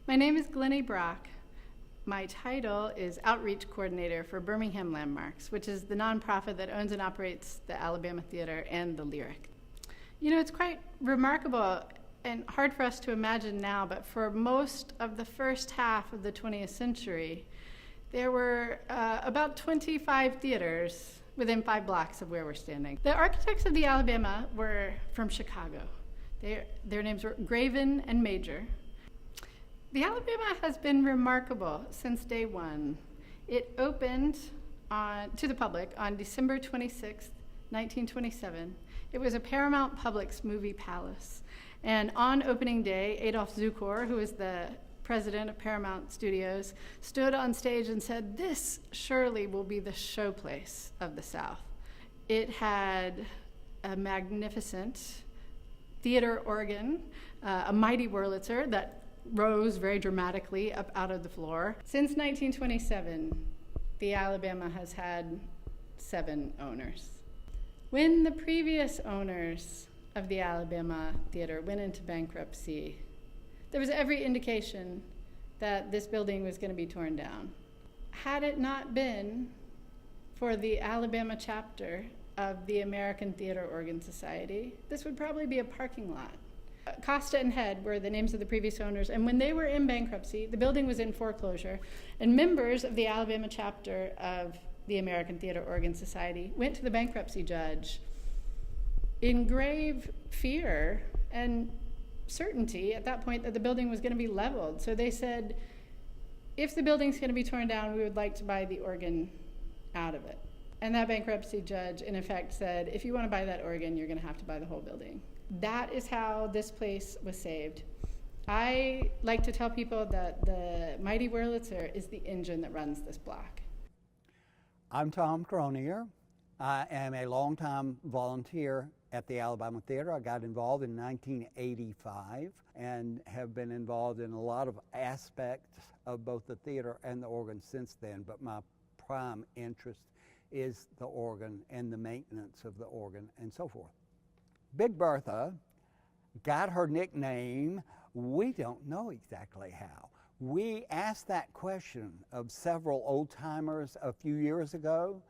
My name is Glennie Brock. My title is Outreach Coordinator for Birmingham Landmarks, which is the nonprofit that owns and operates the Alabama Theater and the Lyric. You know, it's quite remarkable and hard for us to imagine now, but for most of the first half of the 20th century, there were about 25 theaters within 5 blocks of where we're standing. The architects of the Alabama were from Chicago. Their names were Graven and Major. The Alabama has been remarkable since day one. It opened to the public on December 26, 1927. It was a Paramount Publix movie palace. And on opening day, Adolph Zukor, who is the president of Paramount Studios, stood on stage and said, "This surely will be the showplace of the South." It had a magnificent theater organ, a mighty Wurlitzer that rose very dramatically up out of the floor. Since 1927, the Alabama has had 7 owners. When the previous owners of the Alabama Theater went into bankruptcy, there was every indication that this building was going to be torn down. Had it not been for the Alabama chapter of the American Theater Organ Society, this would probably be a parking lot. Costa and Head were the names of the previous owners, and when they were in bankruptcy, the building was in foreclosure, and members of the Alabama chapter of the American Theater Organ Society went to the bankruptcy judge in grave fear and certainty at that point that the building was going to be leveled. So they said, if the building's going to be torn down, we would like to buy the organ out of it. And that bankruptcy judge, in effect, said, if you want to buy that organ, you're going to have to buy the whole building. That is how this place was saved. I like to tell people that the mighty Wurlitzer is the engine that runs this block. I'm Tom Cronier. I am a longtime volunteer at the Alabama Theater. I got involved in 1985 and have been involved in a lot of aspects of both the theater and the organ since then, but my prime interest is the organ and the maintenance of the organ and so forth. Big Bertha got her nickname, we don't know exactly how. We asked that question of several old-timers a few years ago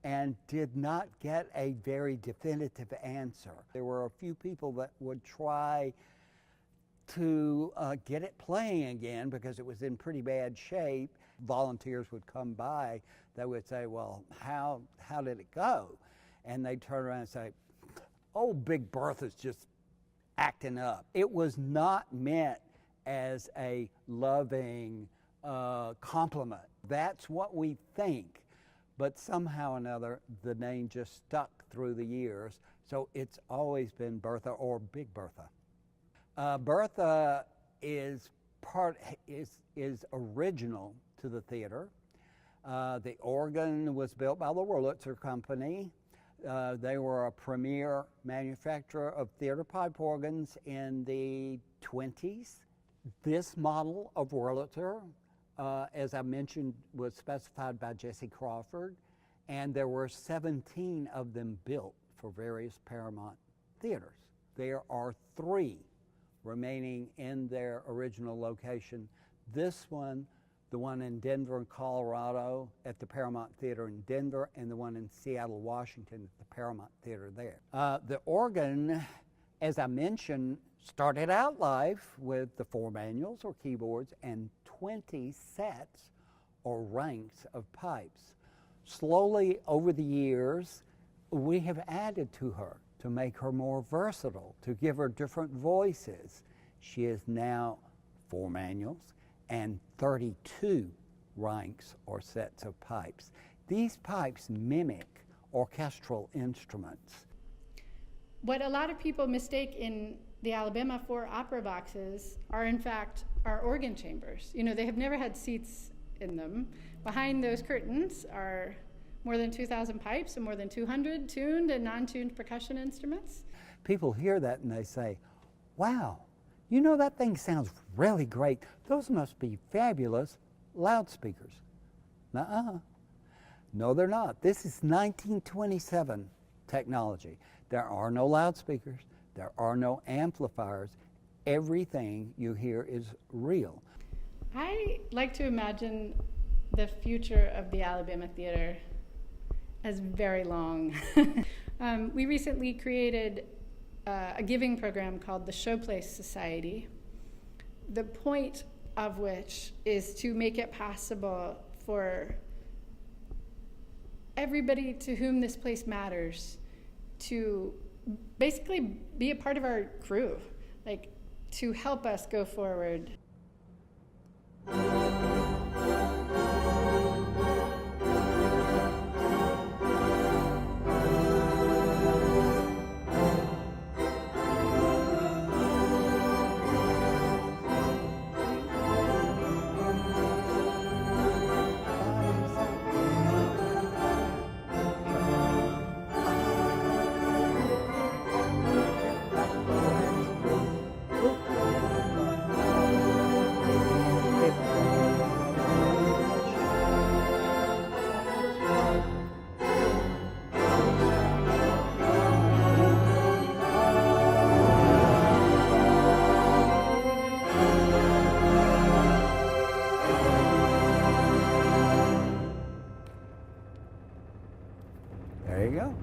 and did not get a very definitive answer. There were a few people that would try to get it playing again because it was in pretty bad shape. Volunteers would come by, they would say, well, how did it go? And they'd turn around and say, oh, Big Bertha's just acting up. It was not meant as a loving compliment. That's what we think, but somehow or another, the name just stuck through the years, so it's always been Bertha or Big Bertha. Bertha is original to the theater. The organ was built by the Wurlitzer Company. They were a premier manufacturer of theater pipe organs in the 20s. This model of Wurlitzer, as I mentioned, was specified by Jesse Crawford, and there were 17 of them built for various Paramount theaters. There are 3 remaining in their original location. This one, the one in Denver, Colorado, at the Paramount Theater in Denver, and the one in Seattle, Washington, at the Paramount Theater there. The organ, as I mentioned, started out life with the 4 manuals or keyboards and 20 sets or ranks of pipes. Slowly over the years, we have added to her to make her more versatile, to give her different voices. She is now 4 manuals and 32 ranks or sets of pipes. These pipes mimic orchestral instruments. What a lot of people mistake in the Alabama for opera boxes are in fact our organ chambers. You know, they have never had seats in them. Behind those curtains are more than 2,000 pipes and more than 200 tuned and non-tuned percussion instruments. People hear that and they say, wow, you know, that thing sounds really great. Those must be fabulous loudspeakers. Nuh-uh. No, they're not. This is 1927 technology. There are no loudspeakers. There are no amplifiers. Everything you hear is real. I like to imagine the future of the Alabama Theater as very long. We recently created a giving program called the Showplace Society, the point of which is to make it possible for everybody to whom this place matters to basically be a part of our crew, like to help us go forward. There you go.